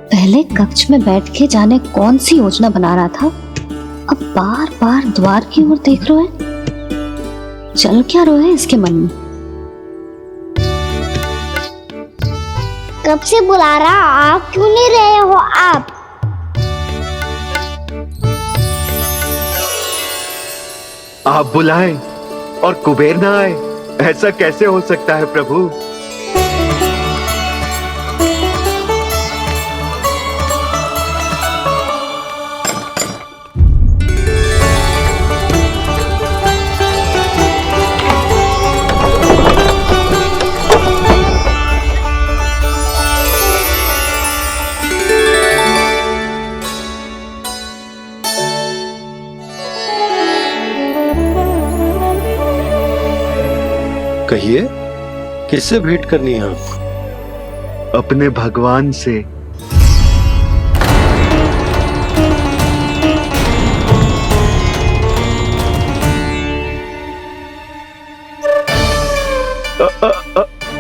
पहले कक्ष में बैठ के जाने कौन सी योजना बना रहा था, अब बार बार द्वार की ओर देख रहे हैं। चल क्या रहे हैं इसके मन में? कब से बुला रहा, आप क्यों नहीं रहे हो? आप बुलाएं और कुबेर ना आए, ऐसा कैसे हो सकता है प्रभु? कहिए, किससे भेंट करनी है आपको? अपने भगवान से।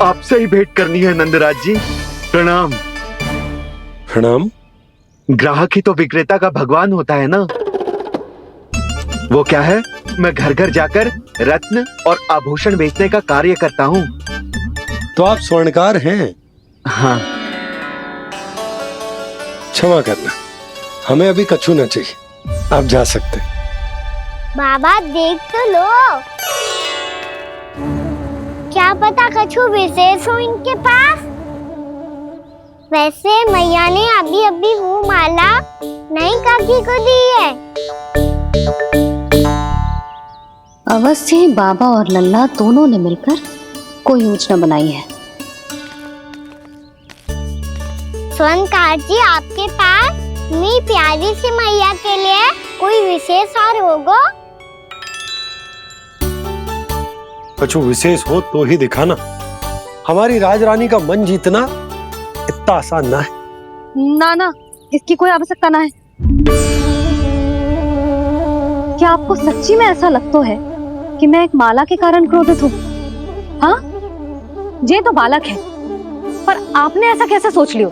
आपसे ही भेंट करनी है नंदराज जी। प्रणाम। प्रणाम। ग्राहक ही तो विक्रेता का भगवान होता है ना। वो क्या है, मैं घर घर जाकर रत्न और आभूषण बेचने का कार्य करता हूँ। तो आप स्वर्णकार हैं? हाँ। क्षमा करना, हमें अभी कछु न चाहिए, आप जा सकते। बाबा देख तो लो, क्या पता कछु विशेष हो इनके पास। वैसे मैया ने अभी अभी वो माला नई काकी को दी है। अवश्य ही बाबा और लल्ला दोनों ने मिलकर कोई योजना बनाई है। स्वर्णकार जी, आपके पास मेरी प्यारी सी मैया के लिए कोई विशेष हार होगा? कछु विशेष हो तो ही दिखाना। हमारी राजरानी का मन जीतना इतना आसान ना है। ना ना, इसकी कोई आवश्यकता ना है। क्या आपको सच्ची में ऐसा लगता है कि मैं एक माला के कारण क्रोधित हूँ? हाँ, ये तो बालक है, पर आपने ऐसा कैसे सोच लियो?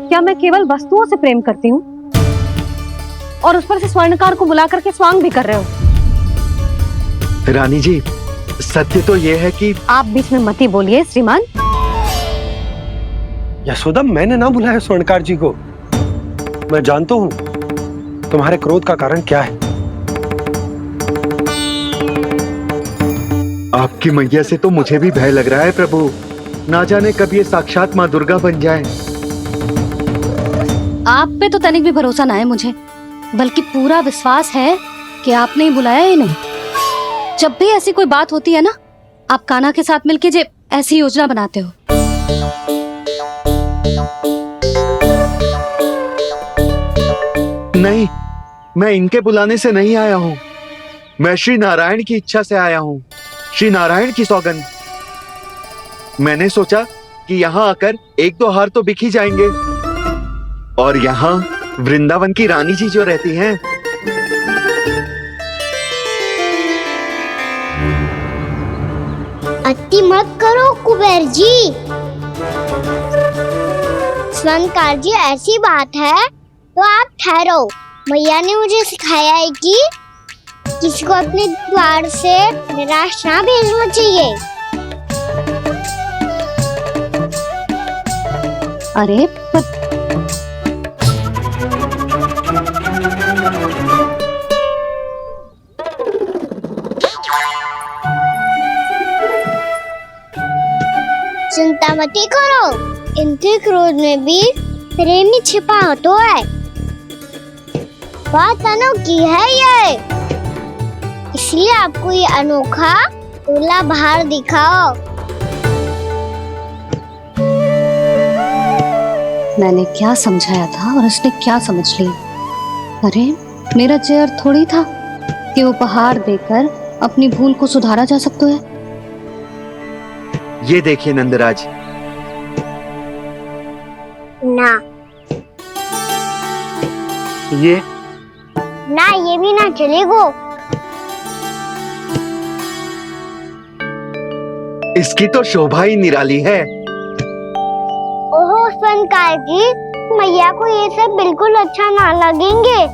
क्या मैं केवल वस्तुओं से प्रेम करती हूँ और उस पर से स्वर्णकार को बुला करके स्वांग भी कर रहे हो? रानी जी, सत्य तो ये है कि आप बीच में मत ही बोलिए श्रीमान। यशोदा, मैंने ना बुलाया स्वर्णकार जी को। मैं जानता हूँ तुम्हारे क्रोध का कारण क्या है। आपकी मैया से तो मुझे भी भय लग रहा है प्रभु। ना जाने कब ये साक्षात माँ दुर्गा बन जाए। आप पे तो तनिक भी भरोसा ना है मुझे, बल्कि पूरा विश्वास है कि आपने ही बुलाया ही नहीं। जब भी ऐसी कोई बात होती है ना, आप कान्हा के साथ मिलके जे ऐसी योजना बनाते हो। नहीं, मैं इनके बुलाने से नहीं आया हूँ। मैं श्री नारायण की इच्छा से आया हूँ। श्री नारायण की सौगंध। मैंने सोचा कि यहाँ आकर एक दो हार तो बिक ही जाएंगे। और यहाँ वृंदावन की रानी जी जो रहती हैं, अति मत करो कुबेर जी। स्वर्णकार जी, ऐसी बात है तो आप ठहरो। मैया ने मुझे सिखाया है कि किसी को अपने द्वार से निराश ना भेजना चाहिए। अरे पर चिंता मत करो, इनके क्रोध में भी प्रेम ही छिपा होता है। बात अनोखी है ये, इसलिए आपको ये अनोखा दूल्हा बाहर दिखाओ। मैंने क्या समझाया था और उसने क्या समझ लिया? अरे मेरा चेयर थोड़ी था कि उपहार देकर अपनी भूल को सुधारा जा सकता है। ये देखिए नंदराज। ना ये ना, ये भी ना चलेगो। इसकी तो शोभा ही निराली है। ओहो स्वर्णकार जी, मैया को ये सब बिल्कुल अच्छा ना लगेंगे।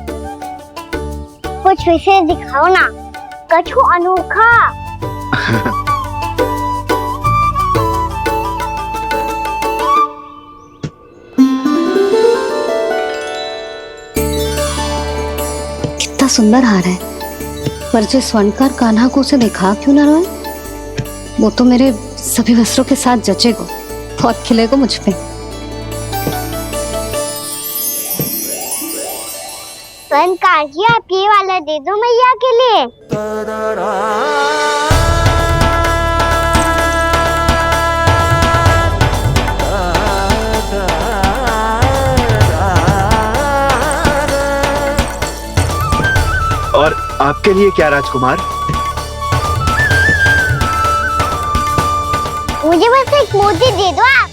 कुछ विशेष दिखाओ ना, कछु अनोखा। कितना सुंदर हार है, पर जो स्वर्णकार कान्हा को उसे दिखा क्यों ना रोए? वो तो मेरे सभी वस्त्रों के साथ जचेगा, बहुत खिलेगा मुझ पे। स्वर्णकार जी, आप ये वाला दे दो मैया के लिए। और आपके लिए क्या राजकुमार? मुझे बस एक मोती दे दो आप।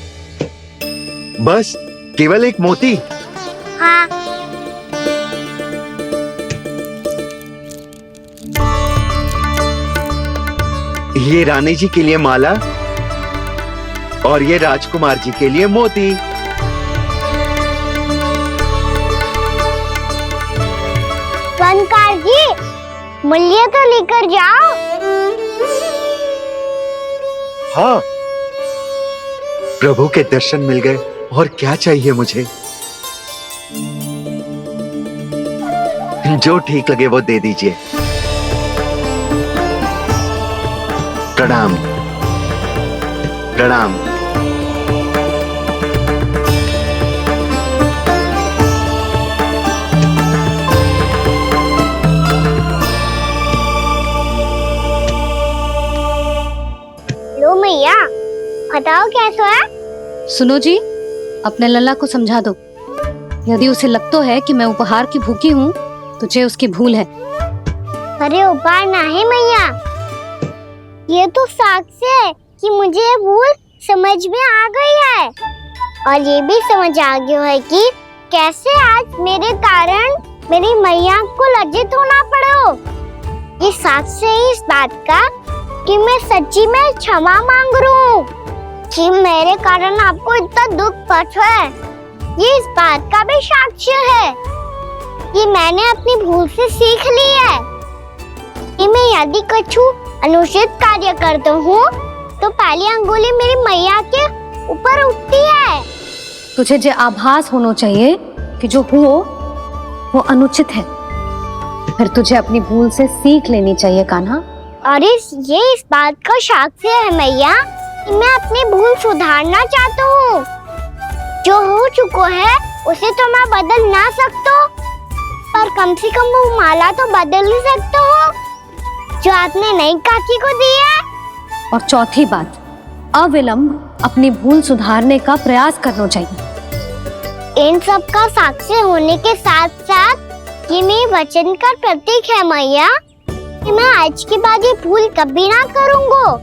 बस केवल एक मोती? हाँ। ये रानी जी के लिए माला और ये राजकुमार जी के लिए मोती। स्वर्णकार जी, मूल्य तो लेकर जाओ। हाँ, प्रभु के दर्शन मिल गए, और क्या चाहिए मुझे? जो ठीक लगे वो दे दीजिए। प्रणाम प्रणाम। लो मैया, बताओ कैसा है? सुनो जी, अपने लल्ला को समझा दो। यदि उसे लगता है कि मैं उपहार की भूखी हूँ, तो ये उसकी भूल है। अरे उपहार ना है मैया, ये तो साक्ष्य है कि मुझे ये भूल समझ में आ गई है, और ये भी समझ आ गया है कि कैसे आज मेरे कारण मेरी मैया को लज्जित होना पड़ो। ये साक्ष्य है इस बात का कि मैं सच्ची में क्षमा मांग रहा हूँ कि मेरे कारण आपको इतना दुख पहुंचा है। ये इस बात का भी साक्ष्य है कि मैंने अपनी भूल से सीख ली है कि मैं यदि कछु अनुचित कार्य करता हूँ तो पहली अंगुली मेरी मैया के ऊपर उठती है। तुझे जो आभास होना चाहिए कि जो हुआ वो अनुचित है, फिर तुझे अपनी भूल से सीख लेनी चाहिए कान्हा। और ये इस बात का साक्ष्य है मैया कि मैं अपनी भूल सुधारना चाहता हूँ। जो हो चुका है उसे तो मैं बदल ना सकता, पर कम से कम वो माला तो बदल ही सकता हूँ जो आपने नई काकी को दी है। और चौथी बात, अविलंब अपनी भूल सुधारने का प्रयास करना चाहिए। इन सब का साक्षी होने के साथ साथ ये मेरे वचन का प्रतीक है मैया कि मैं आज के बाद ये भूल कभी ना करूँगा।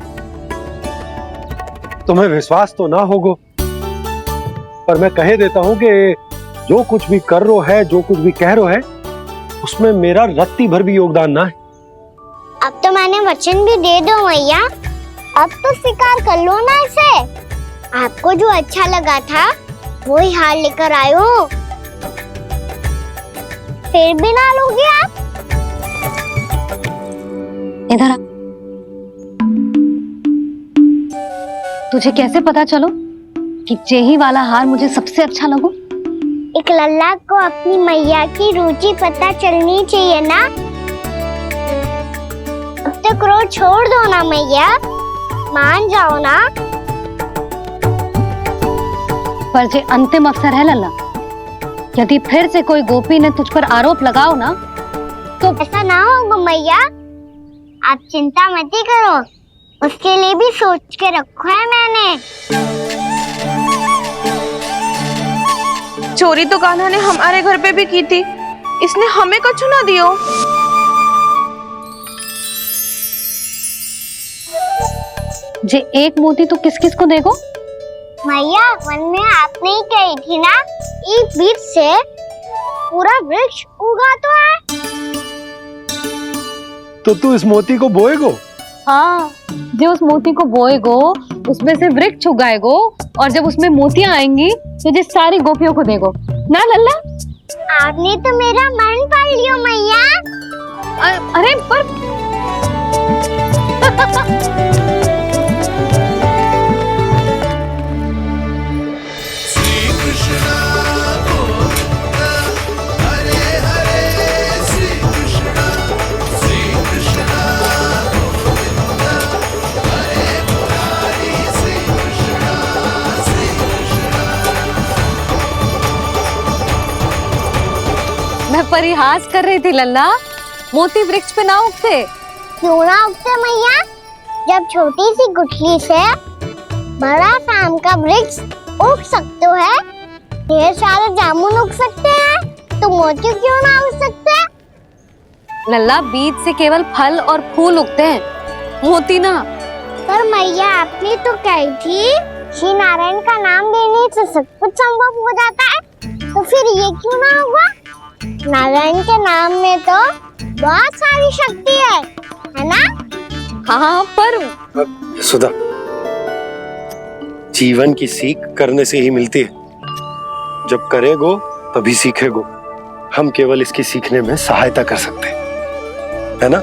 तुम्हें विश्वास तो ना होगो, पर मैं कह देता हूँ कि जो कुछ भी कर रो है, जो कुछ भी कह रो है, उसमें मेरा रत्ती भर भी योगदान ना है। अब तो मैंने वचन भी दे दो मैया, अब तो स्वीकार कर लो ना इसे। आपको जो अच्छा लगा था वो ही हार लेकर आयो, फिर भी ना लोगे आप? इधर आ। तुझे कैसे पता चलो कि यही वाला हार मुझे सबसे अच्छा लगो? एक लल्ला को अपनी मैया की रुचि पता चलनी चाहिए ना। अब तो क्रोध छोड़ दो ना मैया, मान जाओ ना। पर जे अंतिम अवसर है लल्ला, यदि फिर से कोई गोपी ने तुझ पर आरोप लगाओ ना तो ऐसा ना होगा मैया, आप चिंता मत ही करो, उसके लिए भी सोच के रखा है मैंने। चोरी तो कान्हा ने हमारे घर पे भी की थी, इसने हमें कछु ना दियो। जे एक मोती तो किस किस को देगो? मैया, मन में आपने ही कही थी ना, एक बीज से पूरा वृक्ष उगा तो है। तो तू इस मोती को बोएगो? हाँ, जो उस मोती को बोएगो उसमें से वृक्ष उगाएगो और जब उसमें मोतियां आएंगी तो जो सारी गोपियों को देगो ना लल्ला। आपने तो मेरा मन पढ़ लियो मैया। अरे पर मैं परिहास कर रही थी लल्ला, मोती वृक्ष पे ना उगते। क्यों ना उगते मैया? जब छोटी सी गुठली से बड़ा आम का वृक्ष उग सकते है, ढेर सारे जामुन उग सकते हैं, तो मोती क्यों ना उग सकते? लल्ला बीज से केवल फल और फूल उगते हैं, मोती ना। पर मैया आपने तो कही थी श्री नारायण का नाम लेने से सब कुछ संभव हो जाता है, तो फिर ये क्यों ना हुआ? नारायण के नाम में तो बहुत सारी शक्ति है ना? हाँ पर सुधा, जीवन की सीख करने से ही मिलती है। जब करेगो तभी सीखेगो। हम केवल इसकी सीखने में सहायता कर सकते हैं, है ना?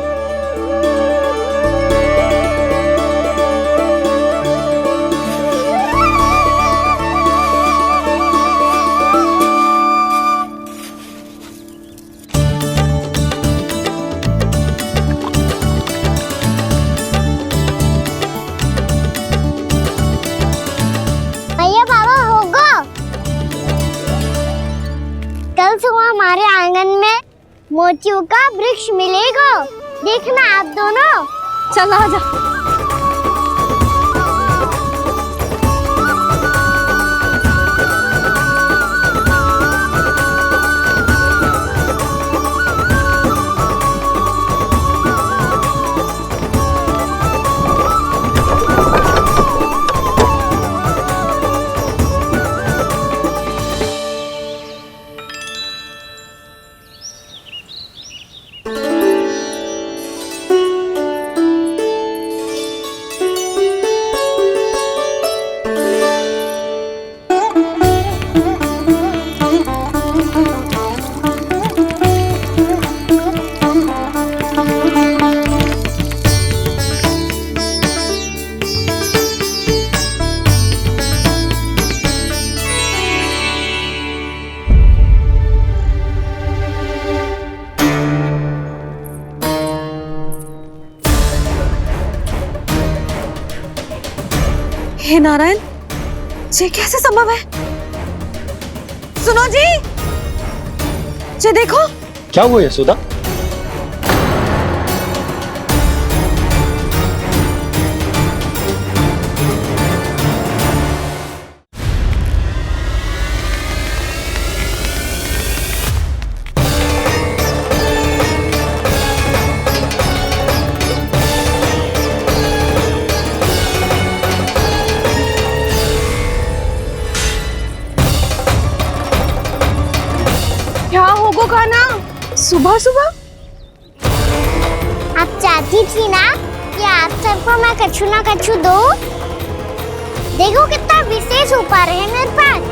भैया बाबा होगो, कल सुबह हमारे आंगन में मोतियों का वृक्ष मिलेगा, देखना आप दोनों। चल आ जा। हे नारायण, ये कैसे संभव है? सुनो जी, ये देखो। क्या हुआ यशोदा? क्या होगो खाना सुबह सुबह? आप चाहती थी ना कि आप सबको मैं कछु ना कछु दो। देखो कितना विशेष उपहार है मेरे पास।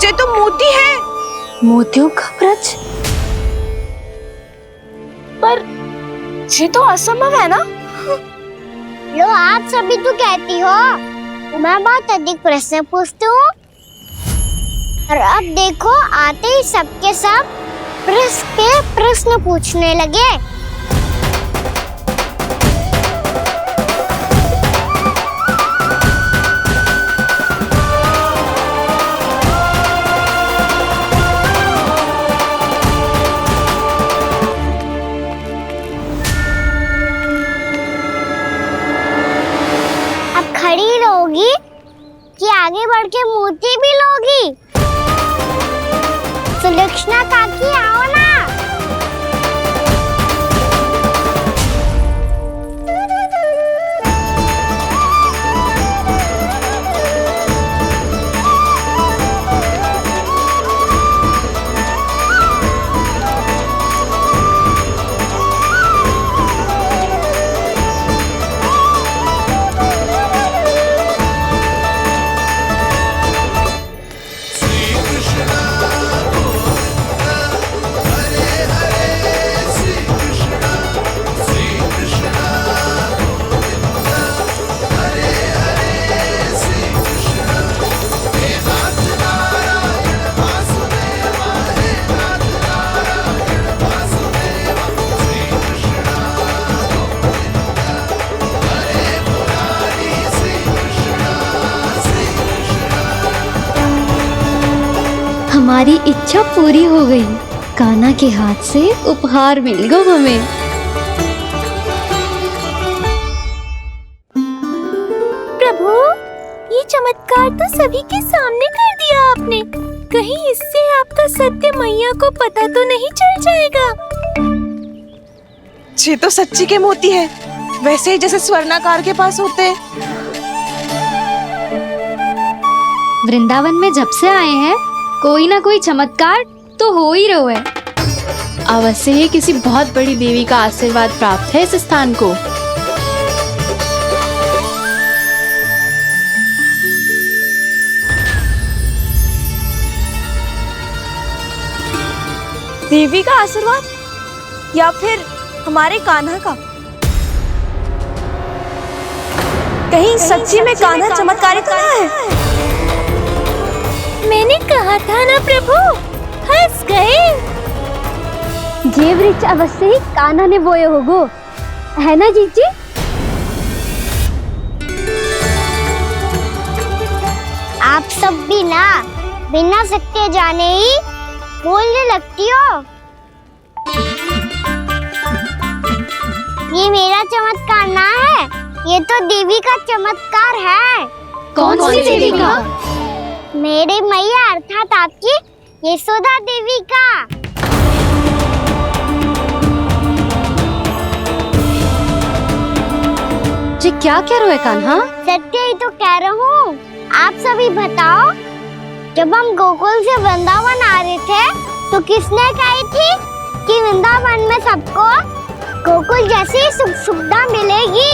ये तो मोती है। मोतियों का वृक्ष? पर ये तो असंभव है ना? लो आप सभी तो कहती हो, मैं बहुत अधिक प्रश्न पूछती हूँ, और अब देखो आते ही सबके सब प्रश्न पे प्रश्न पूछने लगे। खड़ी रहोगी कि आगे बढ़ के मोती भी लोगी? सुलक्षणा काकी आओ ना। हमारी इच्छा पूरी हो गई। कान्हा के हाथ से उपहार मिल गया हमें। प्रभु, ये चमत्कार तो सभी के सामने कर दिया आपने। कहीं इससे आपका सत्य मैया को पता तो नहीं चल जाएगा? ये तो सच्ची के मोती है, वैसे ही जैसे स्वर्णाकार के पास होते हैं। वृंदावन में जब से आए हैं कोई ना कोई चमत्कार तो हो ही रहा है। अवश्य ही किसी बहुत बड़ी देवी का आशीर्वाद प्राप्त है इस स्थान को। देवी का आशीर्वाद या फिर हमारे कान्हा का? कहीं सच्ची में कान्हा चमत्कारित तो ना है? मैंने कहा था ना प्रभु, हंस गए। ये वृक्ष अवश्य ही कान्हा ने बोए होगो, है ना जीजी? आप सब भी ना बिना सत्य जाने ही बोलने लगती हो। ये मेरा चमत्कार ना है, ये तो देवी का चमत्कार है। कौन सी देवी का? मेरे मैया अर्थात आपकी यशोदा देवी का। जी क्या कह रहे हो कान्हा? सत्य ही तो कह रहा हूँ। आप सभी बताओ, जब हम गोकुल से वृंदावन आ रहे थे तो किसने कही थी कि वृंदावन में सबको गोकुल जैसी सुख सुविधा मिलेगी?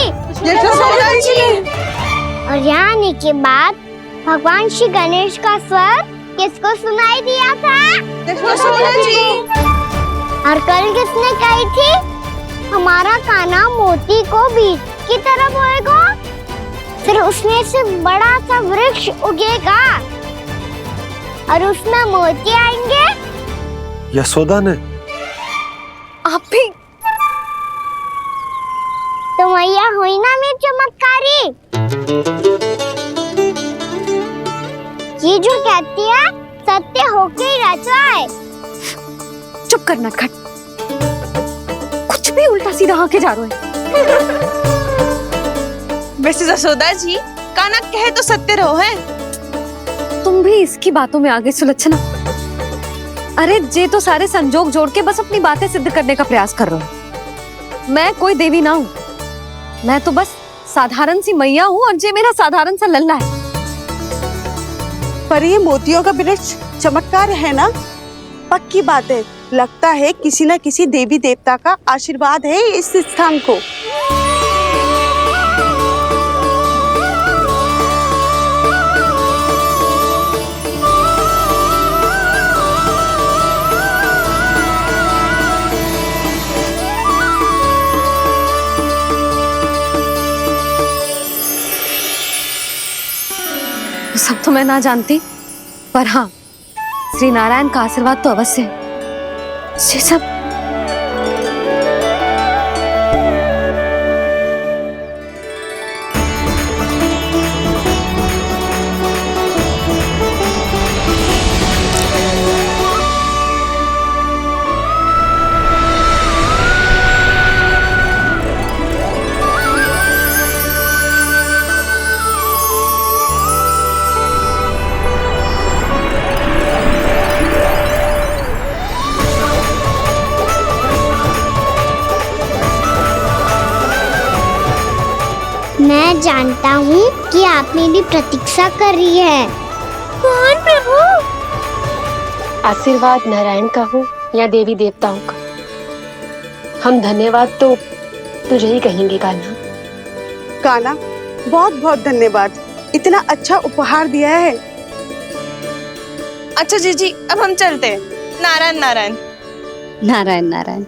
और यहाँ आने के बाद भगवान श्री गणेश का स्वर किसको सुनाई दिया था? और कल किसने कही थी हमारा कान्हा मोती को बीज की तरफ होएगा, फिर उसमें से बड़ा सा वृक्ष उगेगा और उसमें मोती आएंगे? यशोदा ने। आप भी तो मैया हुई ना मेरी चमत्कारी। ये जो कहती है सत्य होके ही रहता है। चुप करना खट, कुछ भी उल्टा सीधा आके जा रहे हैं। वैसे जसोदा जी, कान्हा कहे तो सत्य रहो है। तुम भी इसकी बातों में आगे सुलझना। अरे जे तो सारे संजोग जोड़ के बस अपनी बातें सिद्ध करने का प्रयास कर रहे हो। मैं कोई देवी ना हूँ, मैं तो बस साधारण सी मैया हूँ और जे मेरा साधारण सा लल्ला है। पर ये मोतियों का वृक्ष चमत्कार है ना? पक्की बात है, लगता है किसी न किसी देवी देवता का आशीर्वाद है इस स्थान को। सब तो मैं ना जानती, पर हाँ, श्री नारायण का आशीर्वाद तो अवश्य है। ये सब मैं जानता हूँ कि आप मेरी प्रतीक्षा कर रही है। कौन प्रभु? आशीर्वाद नारायण का हो या देवी देवताओं का, हम धन्यवाद तो तुझे ही कहेंगे कान्हा। कान्हा, बहुत बहुत धन्यवाद, इतना अच्छा उपहार दिया है। अच्छा जीजी, अब हम चलते हैं। नारायण नारायण। नारायण नारायण।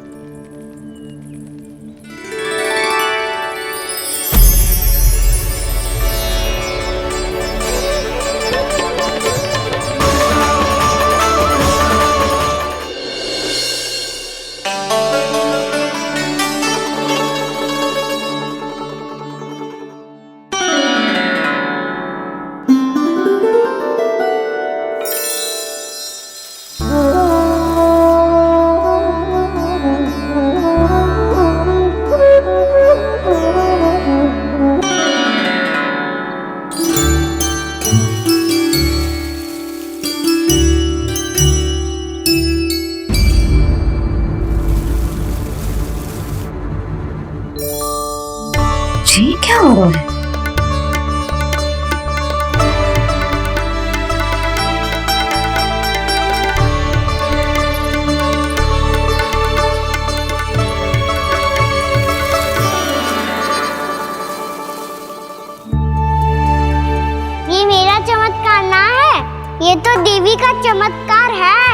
देवी का चमत्कार है,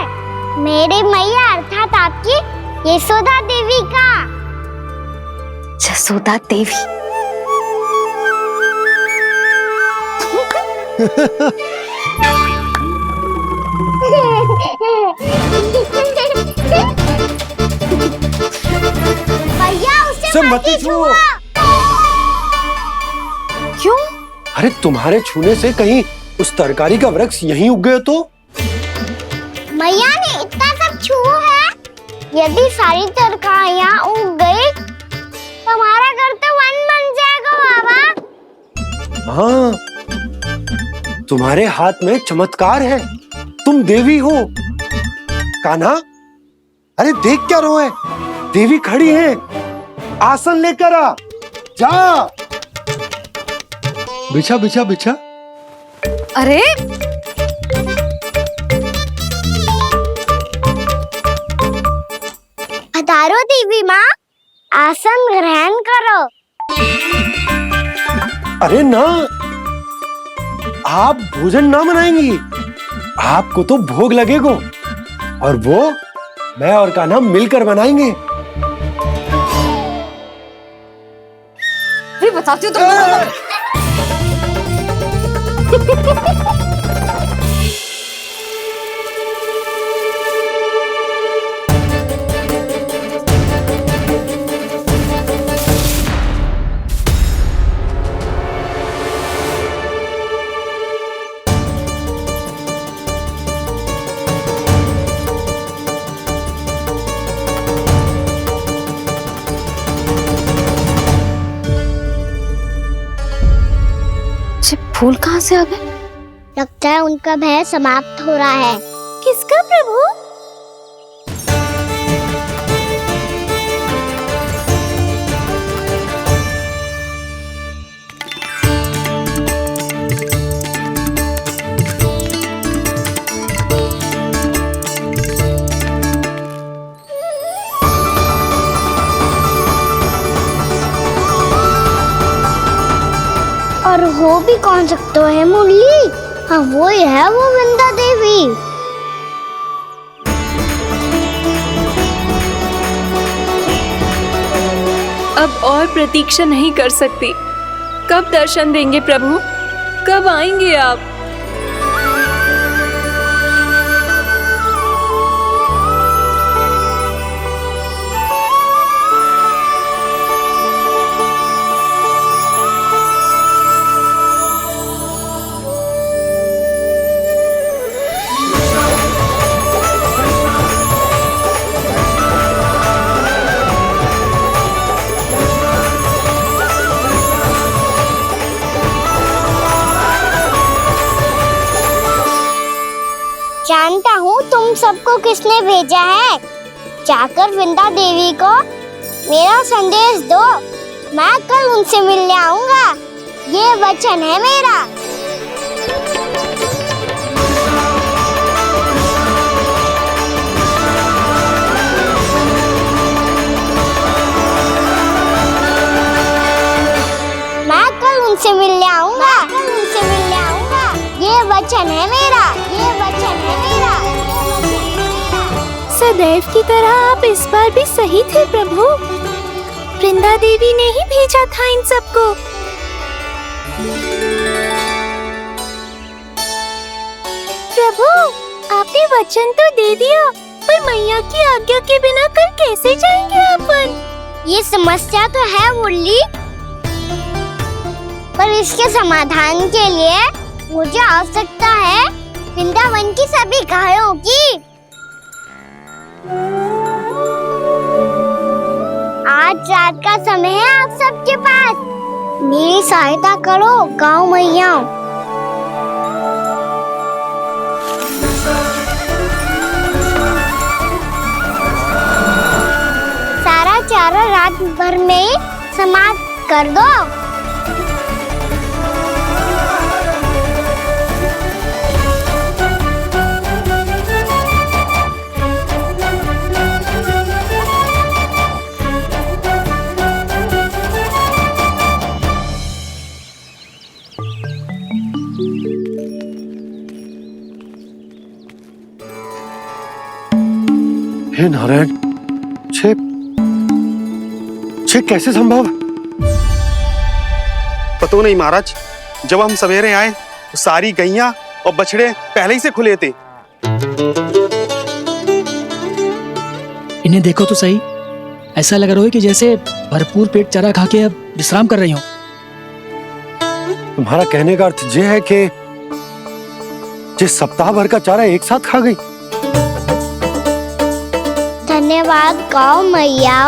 मेरी मैया अर्थात आपकी यशोदा देवी का। जसोदा देवी। भैया उसे मत छुओ। क्यों? अरे तुम्हारे छूने से कहीं उस तरकारी का वृक्ष यहीं उग गए तो? मैया ने इतना सब छुआ है, यदि सारी तरकारियां उग गई तो हमारा घर तो वन बन जाएगा बाबा। हाँ, तुम्हारे हाथ में चमत्कार है, तुम देवी हो। कान्हा, अरे देख क्या रहो है, देवी खड़ी है, आसन लेकर आ, जा। बिछा बिछा बिछा। अरे पधारो देवी माँ, आसन ग्रहण करो। अरे ना, आप भोजन ना बनाएंगी, आपको तो भोग लगेगा और वो मैं और कान्हा मिलकर बनाएंगे। भी बताती हूँ तुमको। फूल कहाँ से आ गए? लगता है उनका भय समाप्त हो रहा है। किसका प्रभु? और हो भी कौन सकता है मुरली? हाँ वो ही है, वो वृंदा देवी। अब और प्रतीक्षा नहीं कर सकती। कब दर्शन देंगे प्रभु? कब आएंगे आप? जानता हूँ तुम सबको किसने भेजा है। जाकर वृंदा देवी को मेरा संदेश दो, मैं कल उनसे मिलने आऊंगा, ये वचन है मेरा। मैं कल उनसे मिलने आऊंगा, ये वचन है मेरा, ये वचन है मेरा। सदैव की तरह आप इस बार भी सही थे प्रभु। वृंदा देवी ने ही भेजा था इन सबको। प्रभु, आपने वचन तो दे दिया, पर मैया की आज्ञा के बिना कल कैसे जाएंगे अपन? ये समस्या तो है मुरली, पर इसके समाधान के लिए मुझे आवश्यकता है वृंदावन की सभी गायों की। आज रात का समय है आप सबके पास, मेरी सहायता करो गाँव मैया। सारा चारा रात भर में समाप्त कर दो। हे नारायण, छे छे कैसे संभव? पतो नहीं महाराज, जब हम सवेरे आए तो सारी गैया और बछड़े पहले ही से खुले थे। इन्हें देखो तो सही, ऐसा लग रहा है कि जैसे भरपूर पेट चारा खा के अब विश्राम कर रही हो। तुम्हारा कहने का अर्थ यह है कि जिस सप्ताह भर का चारा एक साथ खा गई। धन्यवाद गौ मैया।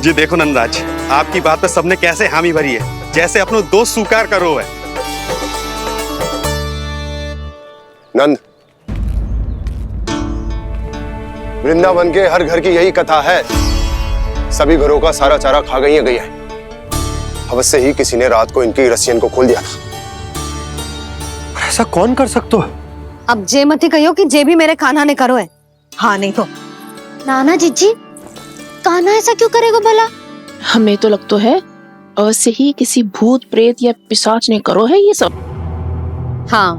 जी देखो नंदराज, आपकी बात पे सबने कैसे हामी भरी है, जैसे अपनो दोस्त स्वीकार करो है। नंद, वृंदावन के हर घर की यही कथा है, सभी घरों का सारा चारा खा गई है। अवश्य ही किसी ने रात को इनकी रस्सियन को खोल दिया था। ऐसा कौन कर सकता है? अब जे मत ही कहियो कि जे भी मेरे कान्हा ने करो है। हाँ नहीं तो नाना जीजी, कान्हा ऐसा क्यों करेगा भला? हमें तो लगता है अवश्य ही किसी भूत प्रेत या पिशाच ने करो है ये सब। हाँ,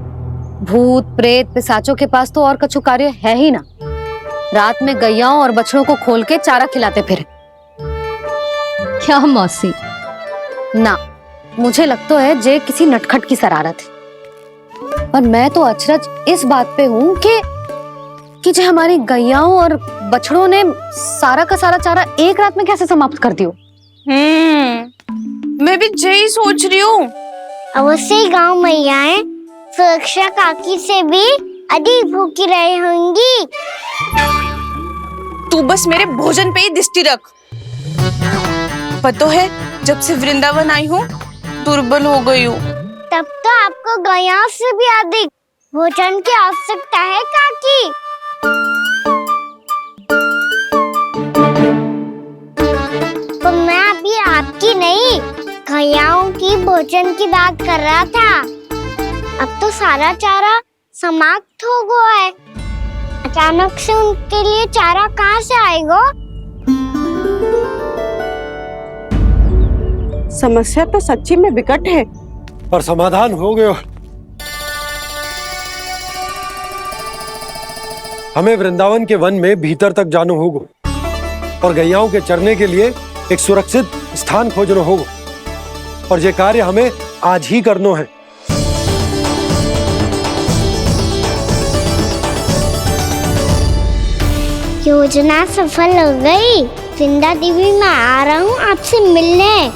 भूत प्रेत पिशाचों के पास तो और कछु कार्य है ही ना। रात में गैयाओं और बछड़ों को खोल के चारा खिलाते फिर। क्या मौसी? ना, मुझे लगता है जे किसी नटखट की शरारत है। पर मैं तो अचरज इस बात पे हूँ कि जो हमारी गैयाओं और बछड़ों ने सारा का सारा चारा एक रात में कैसे समाप्त कर दियो। मैं भी यही सोच रही हूँ। अवश्य ही गाँव मैयाएं सुरक्षा काकी से भी अधिक भूखी रही होंगी। तू बस मेरे भोजन पे ही दृष्टि रख। पता है, जब से वृंदावन आई हूँ दुर्बल हो गई हूँ। तब तो आपको गैयाओं से भी अधिक भोजन की आवश्यकता है काकी। तो मैं अभी आपकी नहीं, गैयाओं की भोजन की बात कर रहा था। अब तो सारा चारा समाप्त हो गया है। अचानक से उनके लिए चारा कहाँ से आएगा? समस्या तो सच्ची में विकट है, पर समाधान हो गयो। हमें वृंदावन के वन में भीतर तक जाना होगा और गैयाओं के चरने के लिए एक सुरक्षित स्थान खोजना होगा, और ये कार्य हमें आज ही करना है। योजना सफल हो गई। वृंदा देवी, मैं आ रहा हूँ आपसे मिलने।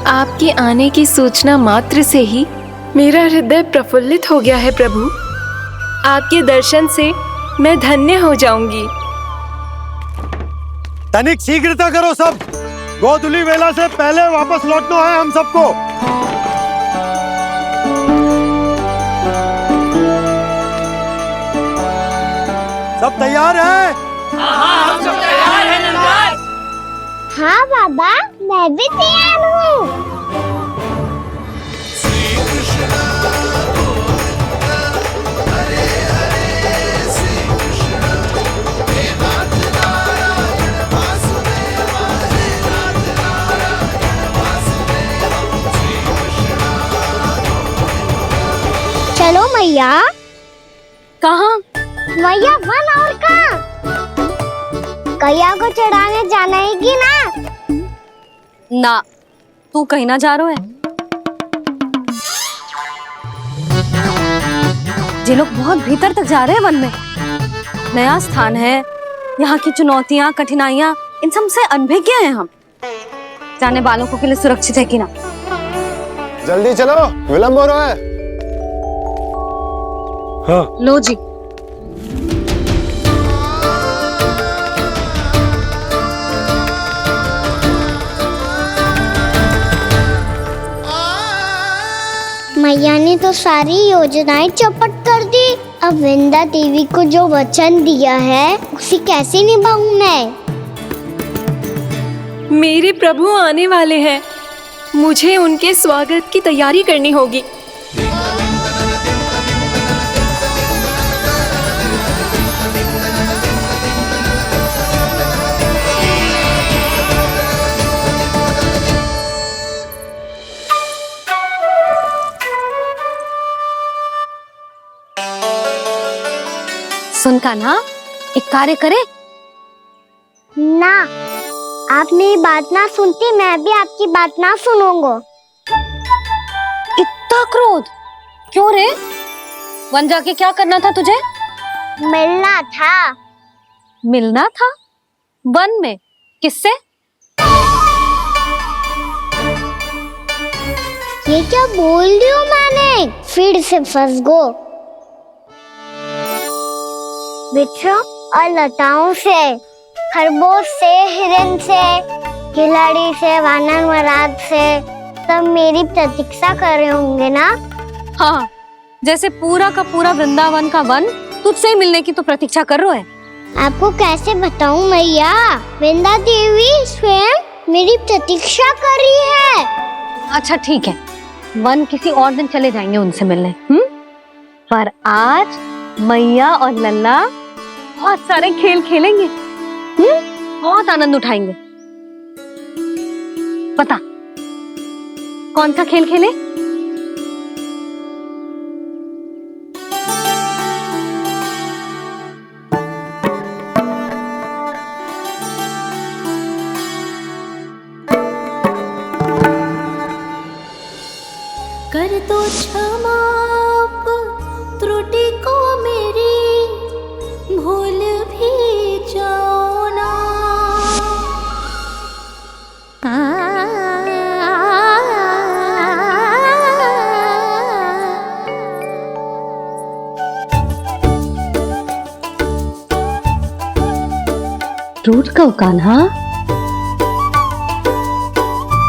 आपके आने की सूचना मात्र से ही मेरा हृदय प्रफुल्लित हो गया है प्रभु। आपके दर्शन से मैं धन्य हो जाऊंगी। तनिक शीघ्रता करो सब, गोधुली वेला से पहले वापस लौटना है हम सबको। सब तैयार है? हाँ बाबा, मैं भी तैयार हूँ। चलो मैया। कहाँ? मैया वन और कहाँ? गैया को चढ़ाने जाना है कि ना? ना, तू कहीं ना जा रहा है। जे लोग बहुत भीतर तक जा रहे हैं वन में, नया स्थान है, यहाँ की चुनौतियाँ कठिनाइयाँ इन सब से अनभिज्ञ हैं हम। जाने वालों के लिए सुरक्षित है कि ना? जल्दी चलो, विलंब हो रहा है। हाँ। लो जी। मैया ने तो सारी योजनाएं चौपट कर दी। अब वृंदा देवी को जो वचन दिया है उसे कैसे निभाऊं मैं? मेरे प्रभु आने वाले हैं, मुझे उनके स्वागत की तैयारी करनी होगी। सुन कान्हा, एक कार्य करे। ना, आप मेरी बात ना सुनती, मैं भी आपकी बात ना सुनूंगा। इतना क्रोध क्यों रे? वन जाके क्या करना था तुझे? मिलना था। मिलना था? वन में? किससे? ये क्या बोल रही हूँ मैंने? फिर से फंस गो। वृक्षों और लताओं से, खरगोश से, हिरन से, खिलाड़ी से, वानर महाराज से, सब मेरी प्रतीक्षा कर रहे होंगे ना? हाँ, जैसे पूरा का पूरा वृंदावन का वन तुझसे ही मिलने की तो प्रतीक्षा कर रहा है। आपको कैसे बताऊं मैया? वृंदा देवी स्वयं मेरी प्रतीक्षा कर रही है। अच्छा ठीक है, वन किसी और दिन चले जाएंगे उनसे मिलने। पर आज मैया और लल्ला बहुत सारे खेल खेलेंगे। बहुत आनंद उठाएंगे। पता कौन सा खेल खेले? कर दो क्षमा त्रुटि को मेरी, भूल भी जाओ ना। रूठ कहो कान्हा।